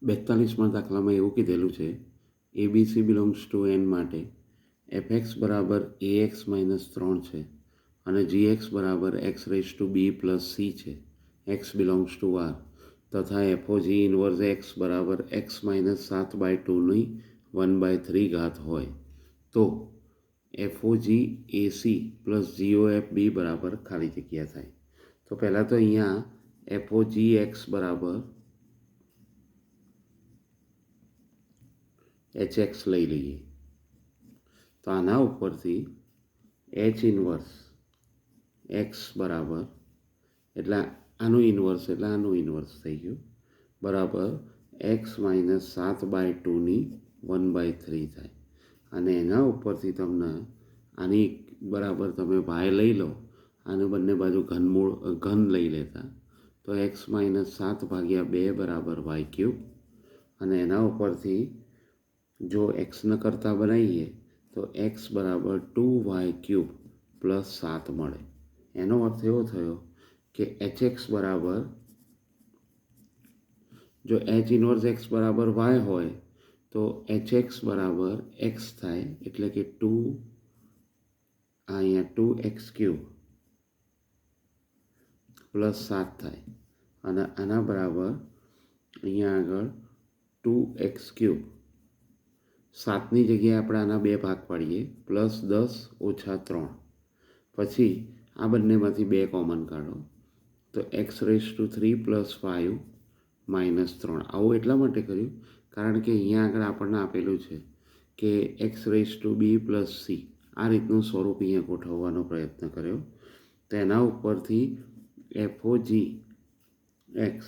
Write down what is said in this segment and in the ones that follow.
42માં દાખલામાં એવું કીધેલું છે એબીસી બિલોંગ્સ ટુ એન માટે એફએક્સ બરાબર એએક્સ માઇનસ 3 છે અને જીએક્સ બરાબર એક્સ રેઝ ટુ બી પ્લસ સી છે. એક્સ બિલોંગ્સ ટુ આર તથા એફઓજી ઇનવર્સ એક્સ બરાબર એક્સ માઇનસ 7/2ની 1/3 ઘાત હોય તો એફઓજી એસી પ્લસ જીઓએફ બી બરાબર ખાલી જગ્યા થાય. તો પહેલાં તો અહીંયા એફઓજી એક્સ બરાબર એચ એક્સ લઈ લઈએ. તો આના ઉપરથી એચ ઇનવર્સ એક્સ બરાબર એટલે આનું ઇનવર્સ એટલે આનું ઇનવર્સ થઈ ગયું બરાબર એક્સ માઇનસ 7/2ની 1/3 થાય. અને એના ઉપરથી તમને આની બરાબર તમે વાય લઈ લો, આને બંને બાજુ ઘન લઈ લેતા તો એક્સ માઇનસ 7/2 બરાબર વાય ક્યુબ. અને એના ઉપરથી જો એક્સને કરતાં બનાવીએ તો એક્સ બરાબર 2y ક્યુબ પ્લસ 7 મળે. એનો અર્થ એવો થયો કે એચ એક્સ બરાબર જો એચ ઇનવર્સ એક્સ બરાબર વાય હોય તો એચ એક્સ બરાબર એક્સ થાય એટલે કે અહીંયા 2x ક્યુબ પ્લસ 7 થાય અને આના બરાબર અહીંયા આગળ 2x ક્યુબ 7ની જગ્યાએ આપણે આના 2 ભાગ પાડીએ પ્લસ 10 ઓછા 3 પછી આ બંનેમાંથી 2 કોમન કાઢો તો x raise to 3 plus 5 minus 3. આવું એટલા માટે કર્યું કારણ કે અહીંયા આગળ આપણને આપેલું છે કે એક્સ રેઝ ટુ બી પ્લસ સી આ રીતનું સ્વરૂપ અહીંયા ગોઠવવાનો પ્રયત્ન કર્યો. તો એના ઉપરથી એફઓજી એક્સ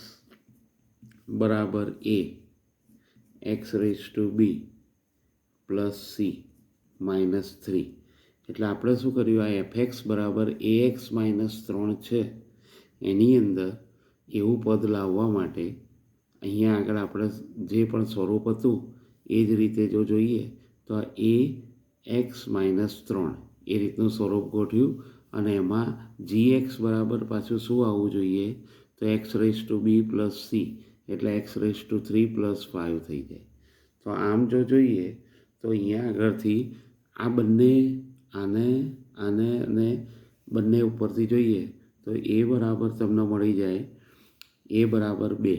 બરાબર એ એક્સ રેઝ ટુ બી પ્લસ સી માઇનસ 3 એટલે આપણે શું કર્યું આ એફએક્સ બરાબર એ એક્સ માઇનસ 3 છે એની અંદર એવું પદ લાવવા માટે અહીંયા આગળ આપણે જે પણ સ્વરૂપ હતું એ જ રીતે જો જોઈએ તો એ એક્સ માઇનસ 3 એ રીતનું સ્વરૂપ ગોઠવ્યું અને એમાં જી એક્સ બરાબર પાછું શું આવવું જોઈએ તો એક્સ રેઝ ટુ બી પ્લસ સી એટલે એક્સ રેઝ ટુ 3 પ્લસ 5 થઈ જાય. તો આમ જો જોઈએ તો અહીંયા આગળથી આ બંને આને આને અને બંને ઉપરથી જોઈએ તો એ બરાબર તમને મળી જાય એ બરાબર 2,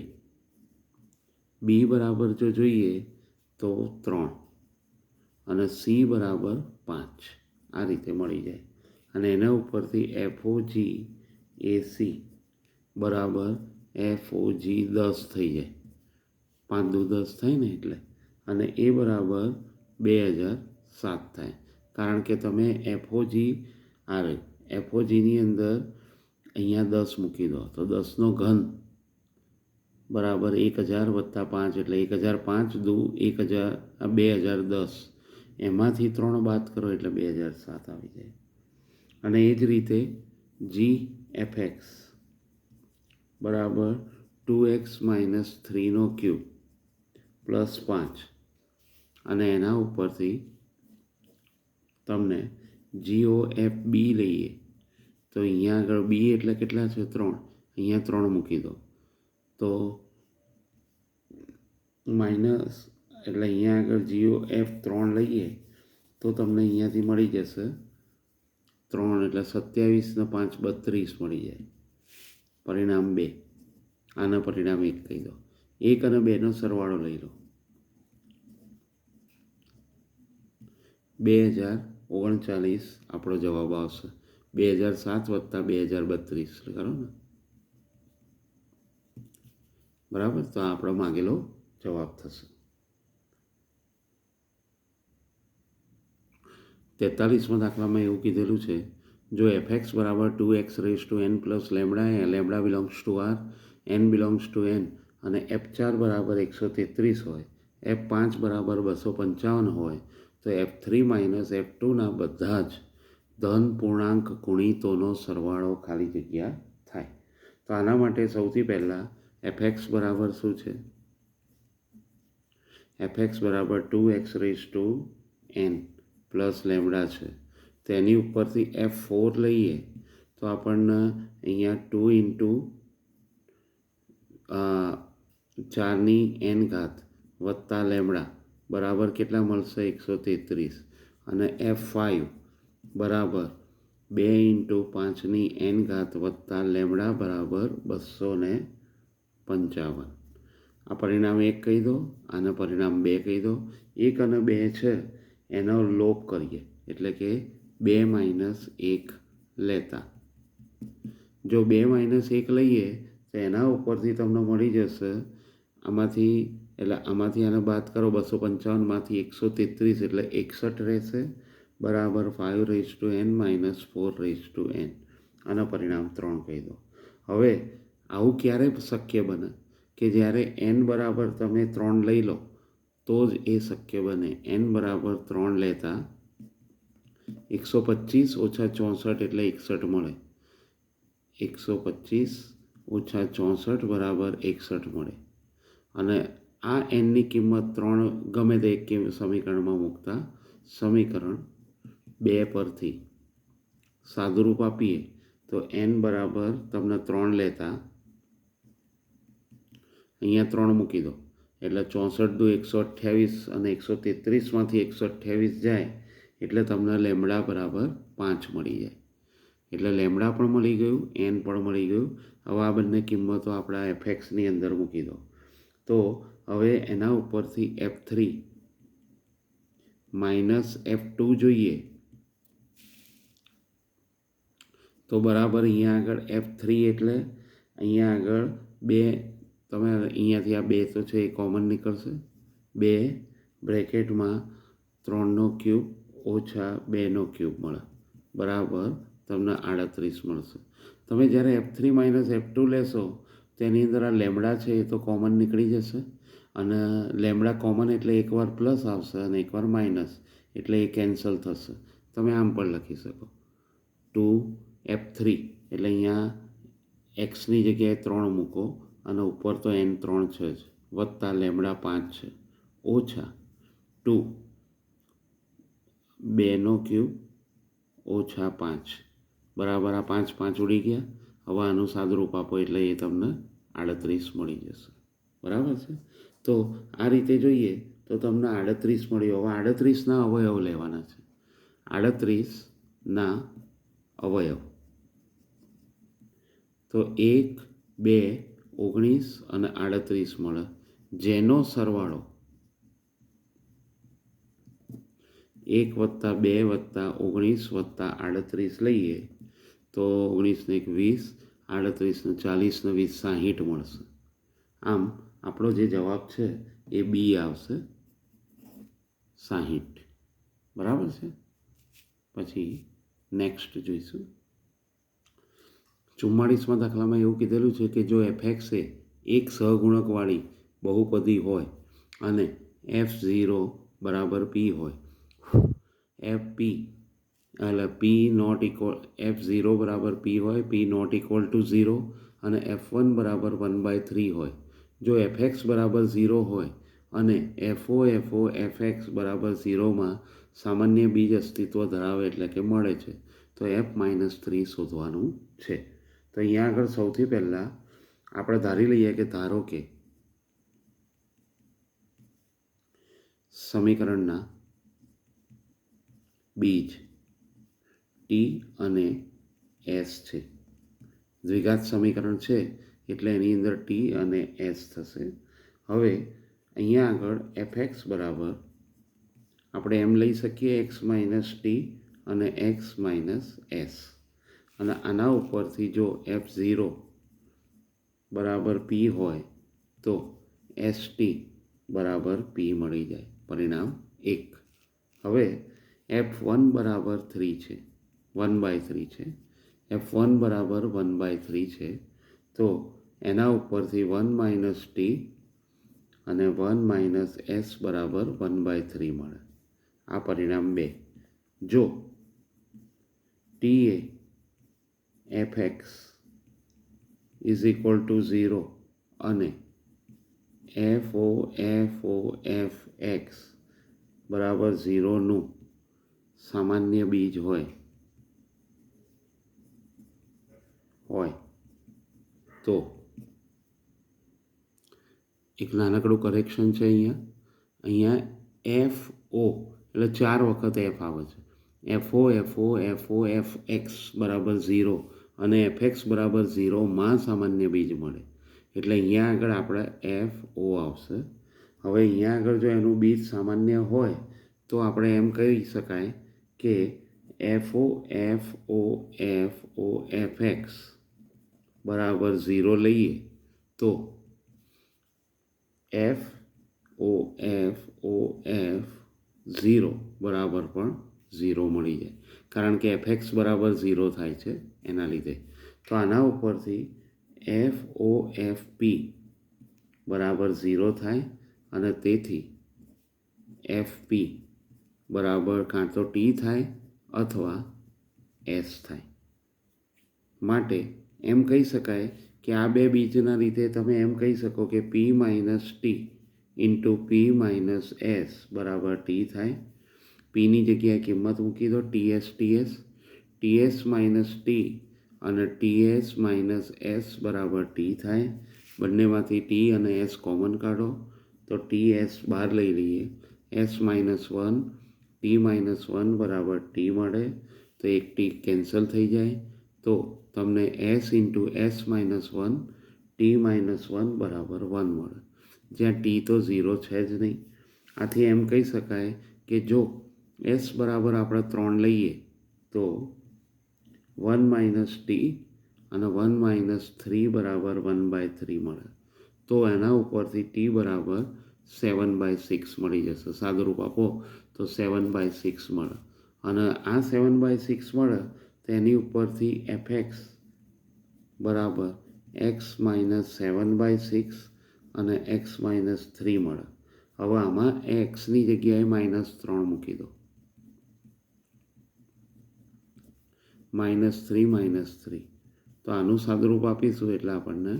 બી બરાબર જો જોઈએ તો 3 અને સી બરાબર 5 આ રીતે મળી જાય. અને એના ઉપરથી એફઓજી એસી બરાબર એફઓજી 10 થઈ જાય 5 દુ 10 થાય ને એટલે અને એ બરાબર 2007 થાય કારણ કે તમે એફઓજીની અંદર અહીંયા 10 મૂકી દો તો 10નો ઘન બરાબર 1000 વત્તા 5 એટલે 1005 દુ 2010 એમાંથી 3 બાદ કરો એટલે 2007 આવી જાય. અને એ જ રીતે જી એફએક્સ બરાબર 2x માઇનસ 3નો ક્યુબ પ્લસ 5 અને એના ઉપરથી તમને જીઓ એફ બી લઈએ તો અહીંયા આગળ બી એટલે કેટલા છે 3 અહીંયા 3 મૂકી દો તો માઇનસ એટલે અહીંયા આગળ જીઓ એફ 3 લઈએ તો તમને અહીંયાથી મળી જશે 3 એટલે 27 ને 5 32 મળી જાય. પરિણામ 2 આના પરિણામ 1 કહી દો 1 અને 2નો સરવાળો લઈ લો 2039 આપણો જવાબ આવશે. 2007 વત્તા 2032 કરો ને બરાબર તો આપણો માગેલો જવાબ થશે. 43માં દાખલામાં એવું કીધેલું છે જો એફએક્સ બરાબર 2x raise to n plus lambda lambda belongs to R n belongs to n અને F4 બરાબર 133 હોય F5 બરાબર 255 હોય તો F3 માઇનસ F2ના બધા જ ધન પૂર્ણાંક ગુણિતોનો સરવાળો ખાલી જગ્યા થાય. તો આના માટે સૌથી પહેલાં એફએક્સ બરાબર શું છે એફએક્સ બરાબર 2x raise to n plus lambda છે તો એની ઉપરથી F4 લઈએ તો આપણને અહીંયા 2 ઇન્ટુ 4ની n ઘાત વત્તા લેમડા બરાબર કેટલા મળશે? 133. અને F5 બરાબર 2 × 5ની n ઘાત વત્તા લેમડા બરાબર 255. આ પરિણામ 1 કહી દો, આને પરિણામ 2 કહી દો. 1 અને 2 છે એનો લોપ કરીએ, એટલે કે 2 - 1 લેતા. જો 2 - 1 લઈએ તો એના ઉપરથી તમને મળી જશે આમાંથી, એટલે આમાંથી આને બાદ કરો 255માંથી 133 એટલે 61 રહેશે બરાબર 5n - 4n. આના પરિણામ 3 કહી દો. હવે આવું ક્યારે શક્ય બને કે જ્યારે n બરાબર તમે 3 લઈ લો તો જ એ શક્ય બને. n બરાબર 3 લેતા 125 - 64 એટલે 61 મળે. 125 - 64 બરાબર 61 મળે. અને આ nની કિંમત 3 ગમે તે એક સમીકરણમાં મૂકતા સમીકરણ 2 પરથી સાદુરૂપ આપીએ તો n બરાબર તમને 3 લેતા અહીંયા 3 મૂકી દો એટલે 64 દુ 128 અને 133માંથી 128 જાય એટલે તમને લેમડા બરાબર 5 મળી જાય. એટલે લેમડા પણ મળી ગયું, n પણ મળી ગયું. હવે આ બંને કિંમતો આપણા fxની અંદર મૂકી દો. તો હવે એના ઉપરથી F3 - F2 જોઈએ તો બરાબર અહીંયા આગળ F3 એટલે અહીંયા આગળ 2, તમે અહીંયાથી આ 2 તો છે એ કોમન નીકળશે. 2 બ્રેકેટમાં 3નો ક્યુબ ઓછા 2નો ક્યુબ મળે બરાબર તમને 38 મળશે. તમે જ્યારે F3 - F2 લેશો તેની અંદર આ લેમડા છે એ તો કોમન નીકળી જશે. અને લેમડા કોમન એટલે એકવાર પ્લસ આવશે અને એકવાર માઇનસ, એટલે એ કેન્સલ થશે. તમે આમ પણ લખી શકો 2F3 એટલે અહીંયા એક્સની જગ્યાએ 3 મૂકો અને ઉપર તો n3 છે જ વત્તા લેમડા 5 છે ઓછા 2 2નો ક્યુબ ઓછા 5 બરાબર આ 5 5 ઉડી ગયા. હવે આનું સાદુરૂપ આપો એટલે એ તમને 38 મળી જશે. બરાબર છે. તો આ રીતે જોઈએ તો તમને 38 મળ્યું. હવે 38ના અવયવ લેવાના છે. 38ના અવયવ તો 1 2 19 અને 38 મળે, જેનો સરવાળો 1 + 2 + 19 + 38 લઈએ તો 19 ને 1 20, 38 ને 40 ને 20 60 મળશે. આમ આપણો જે જવાબ છે એ બી આવશે 60. બરાબર છે. પછી નેક્સ્ટ જોઈશું. 44મા દાખલામાં એવું કીધેલું છે કે જો fx એ એક સહગુણકવાળી બહુપદી હોય અને f0 બરાબર p હોય, fp એટલે f0 બરાબર p હોય, p ≠ 0 અને f1 બરાબર 1/3 હોય. જો fx બરાબર 0 હોય અને fo fx બરાબર 0માં સામાન્ય બીજ અસ્તિત્વ ધરાવે એટલે કે મળે છે તો f - 3 શોધવાનું છે. તો અહીંયા આગળ સૌથી પહેલાં આપણે ધારી લઈએ કે ધારો કે સમીકરણના બીજ t અને s છે. દ્વિઘાત સમીકરણ છે એટલે એની અંદર t અને s થશે. હવે અહીંયા આગળ fx બરાબર આપણે એમ લઈ શકીએ x - t અને x - s. અને આના ઉપરથી જો f0 બરાબર p હોય તો st બરાબર p મળી જાય. પરિણામ 1. હવે f1 બરાબર 3 છે, 1/3 છે. f1 બરાબર 1/3 છે તો એના ઉપરથી 1 - t અને 1 - s બરાબર 1/3 મળે. આ પરિણામ 2. જો t એ fx = 0 અને fo fx બરાબર 0નું સામાન્ય બીજ હોય તો એક નાનકડું કરેક્શન છે અહીંયા એફ ઓ એટલે 4 વખત એફ આવે છે. FO FO FO F x બરાબર 0 અને એફ એક્સ બરાબર 0માં સામાન્ય બીજ મળે એટલે અહીંયા આગળ આપણે એફ ઓ આવશે. હવે અહીંયા આગળ જો એનું બીજ સામાન્ય હોય તો આપણે એમ કહી શકાય કે f o f o f o f x બરાબર 0 લઈએ તો f o f o f 0 બરાબર પણ 0 મળી જાય કારણ કે એફ એક્સ બરાબર 0 થાય છે એના લીધે. તો આના ઉપરથી એફ ઓ એફ પી બરાબર 0 થાય અને તેથી એફ પી બરાબર કાં તો ટી થાય અથવા એસ થાય. માટે એમ કહી શકાય કે આ બે બીજના લીધે તમે એમ કહી શકો કે પી માઇનસ ટી ઇન્ટુ પી માઇનસ એસ બરાબર ટી થાય. પીની જગ્યાએ કિંમત મૂકી દો ટીએસ માઇનસ ટી અને ટીએસ માઇનસ એસ બરાબર ટી થાય. બંનેમાંથી ટી અને એસ કોમન કાઢો તો ટી એસ બહાર લઈ લઈએ એસ માઇનસ 1 ટી માઇનસ 1 બરાબર ટી મળે તો એક ટી કેન્સલ થઈ જાય તો તમને S into S minus 1 T minus 1 બરાબર 1 મળે જ્યાં ટી તો 0 છે જ નહીં. આથી એમ કહી શકાય કે જો એસ બરાબર આપણે 3 લઈએ તો 1 માઇનસ ટી અને 1 માઇનસ 3 બરાબર 1/3 મળે તો એના ઉપરથી ટી બરાબર 7/6 મળી જશે. સાદુરૂપ આપો તો 7/6 મળે અને આ 7/6 મળે તો એની ઉપરથી એફ એક્સ બરાબર એક્સ માઇનસ 7/6 અને એક્સ માઇનસ 3 મળે. હવે આમાં એક્સની જગ્યાએ -3 મૂકી દો -3 તો આનું સાદુરૂપ આપીશું એટલે આપણને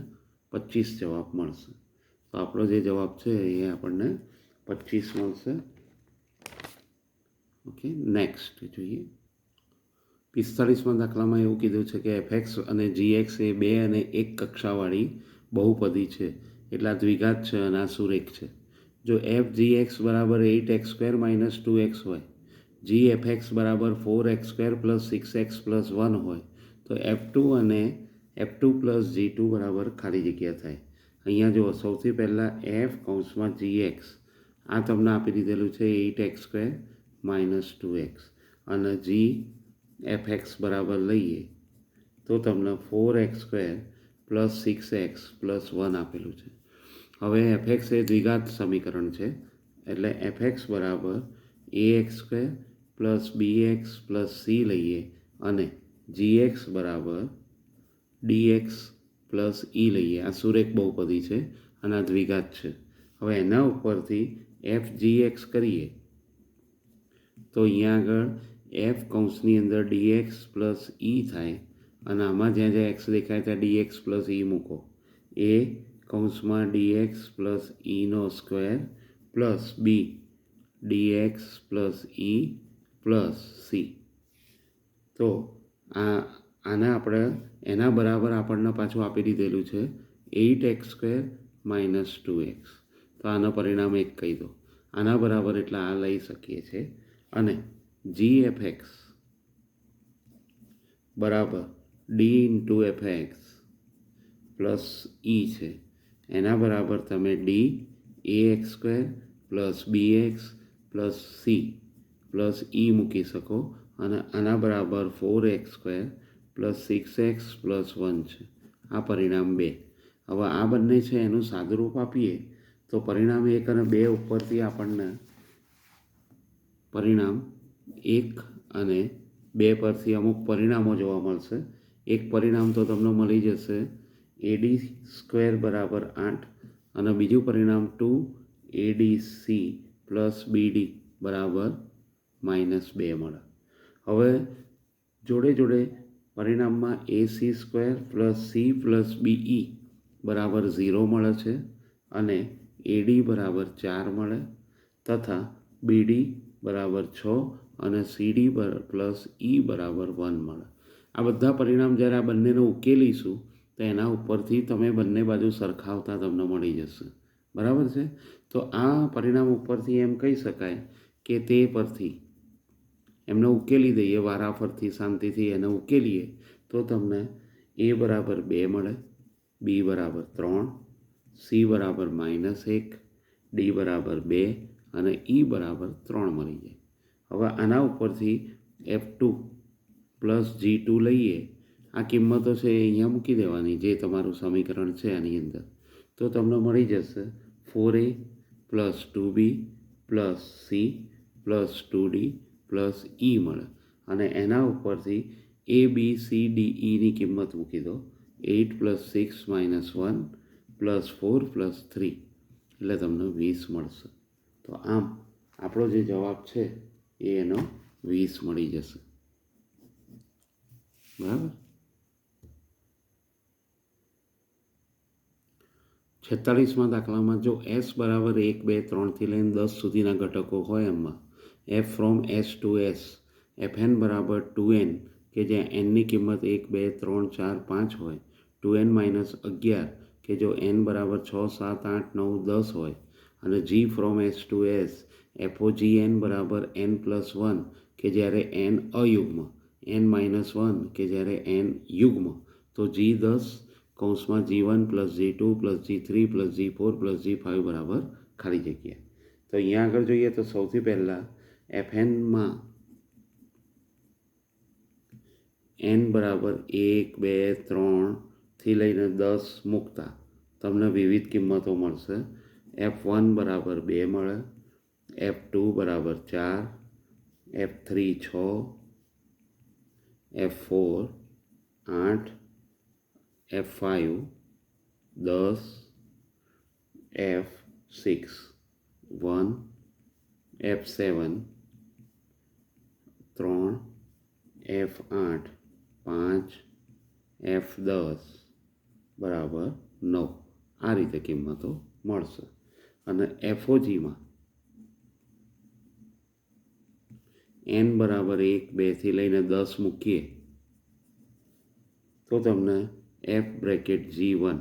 25 જવાબ મળશે. તો આપણો જે જવાબ છે એ આપણને 25 મળશે. ઓકે, નેક્સ્ટ જોઈએ 45માં દાખલામાં એવું કીધું છે કે એફ એક્સ અને જી એક્સ એ 2 અને 1 કક્ષાવાળી બહુપદી છે એટલે આ દ્વિઘાત છે અને આ સુરેખ છે. જો એફ જી એક્સ બરાબર 8x² માઇનસ 2x હોય જી એફ એક્સ બરાબર 4x² પ્લસ 6x પ્લસ 1 હોય તો એફ ટુ અને F two plus G two બરાબર ખાલી જગ્યા થાય. અહીંયા જો સૌથી પહેલાં એફ કૌંસમાં જી એક્સ આ તમને આપી દીધેલું છે 8x² માઇનસ 2x અને જી એફ એક્સ બરાબર લઈએ તો તમને 4x² પ્લસ 6x પ્લસ 1 આપેલું છે. હવે એફ એક્સ એ દ્વિઘાત સમીકરણ છે એટલે એફ એક્સ બરાબર ax² plus bx plus C લઈએ અને જી એક્સ બરાબર ડીએક્સ પ્લસ ઈ લઈએ. આ સુરેખ બહુપદી છે અને આ દ્વિઘાત છે. હવે એના ઉપરથી એફ જી એક્સ કરીએ તો અહીંયા આગળ એફ કૌંસની અંદર ડીએક્સ પ્લસ ઈ થાય અને આમાં જ્યાં જ્યાં એક્સ દેખાય ત્યાં ડીએક્સ પ્લસ ઈ મૂકો. એ કૌંસમાં ડીએક્સ પ્લસ ઈનો સ્ક્વેર પ્લસ બી ડીએક્સ પ્લસ ઈ પ્લસ સી. તો આને આપણે એના બરાબર આપણને પાછું આપી દીધેલું છે 8x² માઇનસ 2x. તો આનું પરિણામ 1 કહી દો. આના બરાબર એટલે આ લઈ શકીએ છીએ અને જી એફ એક્સ બરાબર d into f x plus e છે એના બરાબર તમે d ax² plus bx plus c plus e મૂકી શકો અને આના બરાબર 4x² પ્લસ 6x પ્લસ 1 છે. આ પરિણામ 2. હવે આ બંને છે એનું સાદુરૂપ આપીએ તો પરિણામ 1 અને 2 ઉપરથી આપણને પરિણામ 1 અને 2 પરથી અમુક પરિણામો જોવા મળશે. એક પરિણામ તો તમને મળી જશે AD² બરાબર 8 અને બીજું પરિણામ 2ADC પ્લસ BD બરાબર -2 મળે. હવે જોડે જોડે પરિણામમાં AC² plus c plus BE બરાબર 0 મળે છે અને AD બરાબર 4 મળે તથા BD બરાબર 6 અને CD પ્લસ E બરાબર 1 મળે. આ બધા પરિણામ જ્યારે આ બંનેને ઉકેલીશું તો એના ઉપરથી તમે બંને બાજુ સરખાવતા તમને મળી જશે. બરાબર છે. તો આ પરિણામ ઉપરથી એમ કહી શકાય કે તે પરથી એમને ઉકેલી દઈએ, વારાફરતી શાંતિથી એને ઉકેલીએ તો તમને એ બરાબર 2 મળે, બી બરાબર 3, સી બરાબર -1, ડી બરાબર 2 અને ઈ બરાબર 3 મળી જાય. હવે આના ઉપરથી F2 પ્લસ G2 લઈએ. આ કિંમતો છે એ અહીંયા મૂકી દેવાની, જે તમારું સમીકરણ છે આની અંદર. તો તમને મળી જશે 4a plus 2b plus c plus 2d plus e મળે. અને એના ઉપરથી એ બી સી ડી ઈની કિંમત મૂકી દો. 8 પ્લસ 6 માઇનસ 1 પ્લસ 4 પ્લસ 3 એટલે તમને 20 મળશે. તો આમ આપણો જે જવાબ છે એ એનો 20 મળી જશે. બરાબર. 46મા દાખલામાં જો S બરાબર 1, 2, 3થી લઈને 10 સુધીના ઘટકો હોય, એમાં F from S to S Fn બરાબર 2n કે જ્યાં nની કિંમત 1, 2, 3, 4, 5 હોય, 2n માઇનસ 11 કે જો n બરાબર 6, 7, 8, 9, 10 હોય, અને G from S to S FOGN બરાબર n પ્લસ 1 કે જ્યારે n અયુગ્મ, n માઇનસ 1 કે જ્યારે n યુગ્મ, તો G10 કૌંસમાં G1 plus G2 plus G3 plus G4 plus G5 બરાબર ખાલી જગ્યા. તો અહીંયા આગળ જોઈએ તો સૌથી પહેલાં Fnમાં n બરાબર 1, 2, 3થી લઈને 10 મૂકતા તમને વિવિધ કિંમતો મળશે. F1 બરાબર 2 મળે, F2 બરાબર 4, F3 6, F4 8, F5 10, F6 1, F7 3, F8 5, F10 બરાબર 9. આ રીતે કિંમતો મળશે. અને FOGમાં n બરાબર 1, 2થી લઈને 10 મૂકીએ તો તમને F બ્રેકેટ G1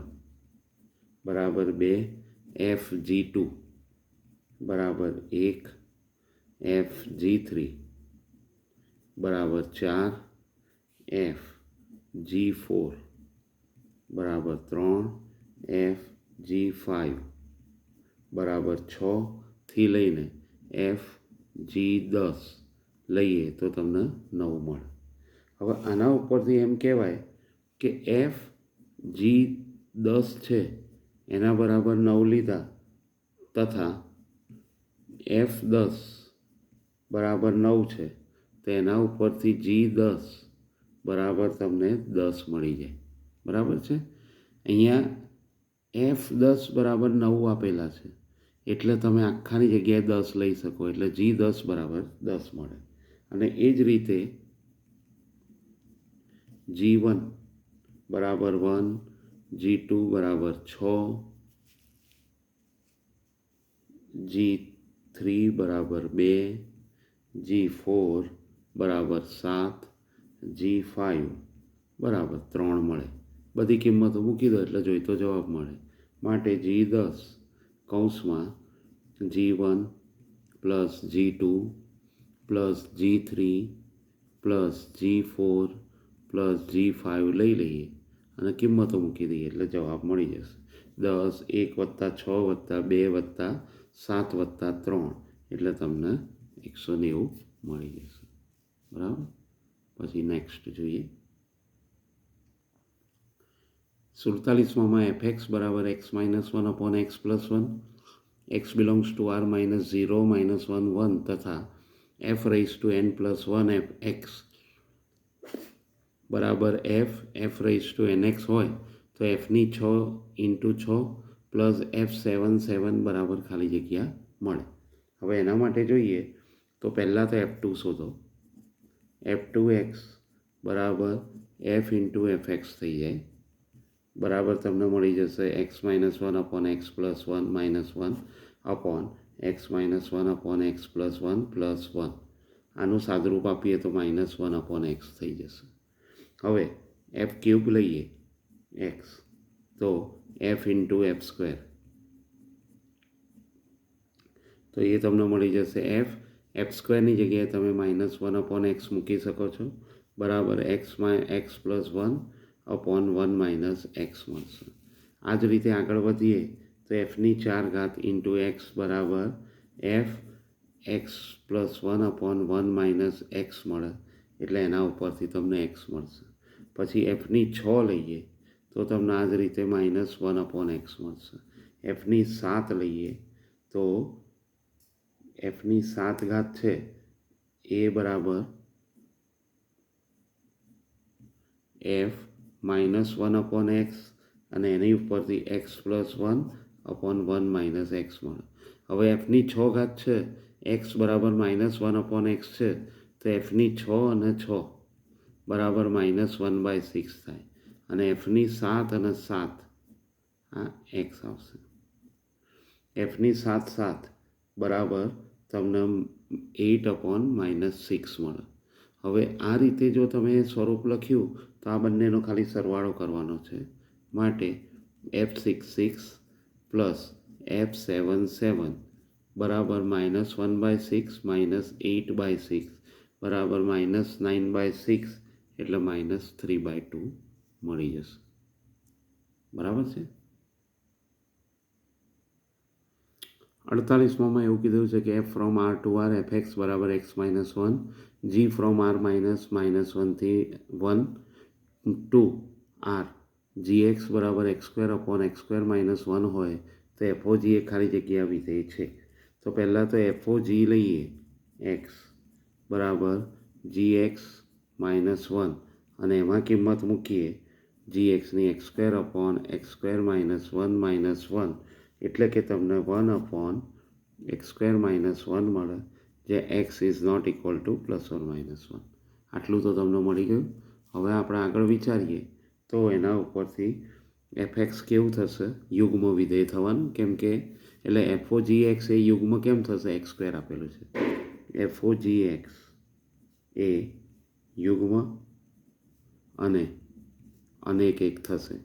બરાબર 2, F G2 બરાબર 1, F G3 બરાબર 4, F G4 બરાબર 3, F G5 બરાબર 6થી લઈને F G10 લઈએ તો તમને 9 મળે. હવે આના ઉપરથી એમ કહેવાય કે F G10 છે એના બરાબર 9 લીધા તથા F10 બરાબર 9 છે, તો એના ઉપરથી G10 બરાબર તમને 10 મળી જાય. બરાબર છે. અહીંયા F10 બરાબર 9 આપેલા છે એટલે તમે આખાની જગ્યાએ 10 લઈ શકો, એટલે G10 બરાબર 10 મળે. અને એ જ રીતે G1 બરાબર 1, G2 બરાબર 6, G3 બરાબર 2, G4 બરાબર 7, G5 બરાબર 3 મળે. બધી કિંમતો મૂકી દો એટલે જોઈતો જવાબ મળે. માટે G10 કૌંસમાં G1 plus G2 plus G3 plus G4 plus G5 લઈ લઈએ અને કિંમતો મૂકી દઈએ એટલે જવાબ મળી જશે. 10, 1 વત્તા 6 વત્તા 2 વત્તા 7 વત્તા 3 એટલે તમને 190 મળી જશે. બરાબર. પછી નેક્સ્ટ જોઈએ. 47માં fx બરાબર x minus 1 upon x plus 1, x belongs to r minus 0 minus 1 1 તથા f raise to n plus 1 x બરાબર f રેઇઝ ટુ nx હોય તો fની 6 ઇન્ટુ 6 પ્લસ f7 7 બરાબર ખાલી જગ્યા મળે. હવે એના માટે જોઈએ તો પહેલાં તો F2 શોધો. F2x બરાબર f ઇન્ટુ fx થઈ જાય. બરાબર તમને મળી જશે x minus 1 upon x plus 1 minus 1 upon x minus 1 upon x plus 1 plus 1. આનું સાદરૂપ આપીએ તો માઇનસ 1 અપોન x થઈ જશે. હવે f ક્યુબ લઈએ x તો f ઇન્ટુ f સ્ક્વેર તો એ તમને મળી જશે એફ સ્ક્વેરની જગ્યાએ તમે -1/x મૂકી શકો છો બરાબર એક્સ પ્લસ 1/1 - x મળશે. આ જ રીતે આગળ વધીએ તો એફની 4 ઘાત ઇન્ટુ એક્સ બરાબર એક્સ પ્લસ 1/1 - x મળે એટલે એના ઉપરથી તમને એક્સ મળશે. પછી એફની 6 લઈએ તો તમને આ જ રીતે -1/x મળશે. એફની 7 લઈએ તો એફની 7 ઘાત છે એ બરાબર એફ -1/x અને એની ઉપરથી એક્સ પ્લસ 1/1 - x મળે. હવે એફની 6 ઘાત છે એક્સ બરાબર -1/x છે તો એફની 6 અને 6 બરાબર -1/6 થાય અને એફની 7 અને 7 આ એક્સ આવશે. એફની 7 બરાબર તમને 8/-6 મળે. હવે આ રીતે જો તમે સ્વરૂપ લખ્યું તો આ બંનેનો ખાલી સરવાળો કરવાનો છે માટે f66 પ્લસ f77 બરાબર -1/6 -8/6 બરાબર -9/6 એટલે -3/2 મળી જશે. બરાબર છે. 48માં એવું કીધું છે કે f from r to r fx બરાબર x - 1 g ફ્રોમ r -1 થી 1 ટુ r gx બરાબર x² - 1 હોય તો fog એ ખાલી જગ્યા વિધેય છે. તો પહેલાં તો fog લઈએ x બરાબર gx - 1 અને એમાં કિંમત મૂકીએ gxની x² - 1 એટલે કે તમને 1/x² - 1 મળે જે x is not equal to +or-1. આટલું તો તમને મળી ગયું. હવે આપણે આગળ વિચારીએ તો એના ઉપરથી fx કેવું થશે યુગ્મ વિધેય થવાનું કેમ કે એટલે fogx એ યુગ્મ કેમ થશે x² આપેલું છે fogx એ યુગ્મ અને અનેક એક થશે.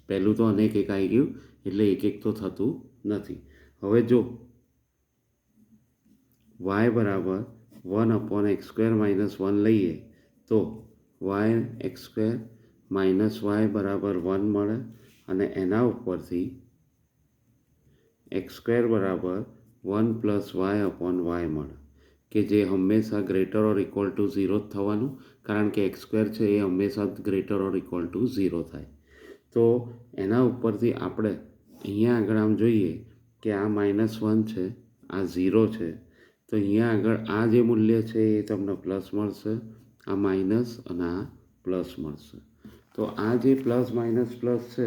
પહેલું તો અનેક એક આવી ગયું એટલે એક તો થતું નથી. હવે જો y બરાબર 1/x² - 1 લઈએ તો x² - y બરાબર 1 મળે અને એના ઉપરથી x² બરાબર 1 + y/y મળે કે જે હંમેશા ગ્રેટર ઓર ઇક્વલ ટુ 0 જ થવાનું કારણ કે x² છે એ હંમેશા ગ્રેટર ઓર ઇક્વલ ટુ 0 થાય. તો એના ઉપરથી આપણે અહીંયા આગળ આમ જોઈએ કે આ -1 છે આ 0 છે તો અહીંયા આગળ આ જે મૂલ્ય છે એ તમને પ્લસ મળશે આ માઇનસ અને આ પ્લસ મળશે. તો આ જે પ્લસ માઇનસ પ્લસ છે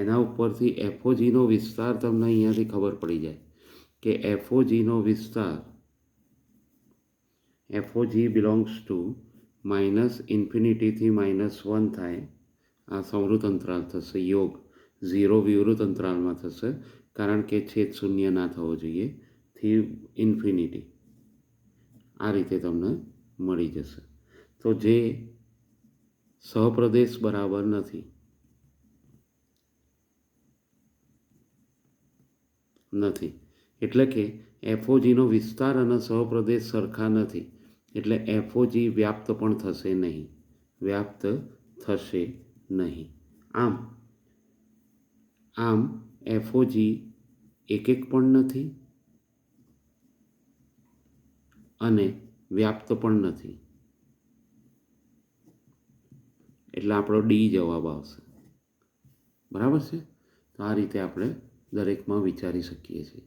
એના ઉપરથી એફઓજીનો વિસ્તાર તમને અહીંયાથી ખબર પડી જાય કે એફઓજીનો વિસ્તાર એફઓજી બિલોંગ્સ ટુ -∞ થી -1 થાય. આ સંવૃત અંતરાલ થશે યોગ 0 વિવૃત અંતરાલમાં થશે કારણ કે છેદ શૂન્ય ના થવો જોઈએ થી ઇન્ફિનિટી. આ રીતે તમને મળી જશે. તો જે સહપ્રદેશ બરાબર નથી એટલે કે એફઓજીનો વિસ્તાર અને સહપ્રદેશ સરખા નથી એટલે એફઓજી વ્યાપ્ત પણ થશે નહીં. આમ એફઓજી એક પણ નથી અને વ્યાપ્ત પણ નથી એટલે આપણો ડી જવાબ આવશે. બરાબર છે. તો આ રીતે આપણે દરેકમાં વિચારી શકીએ છીએ.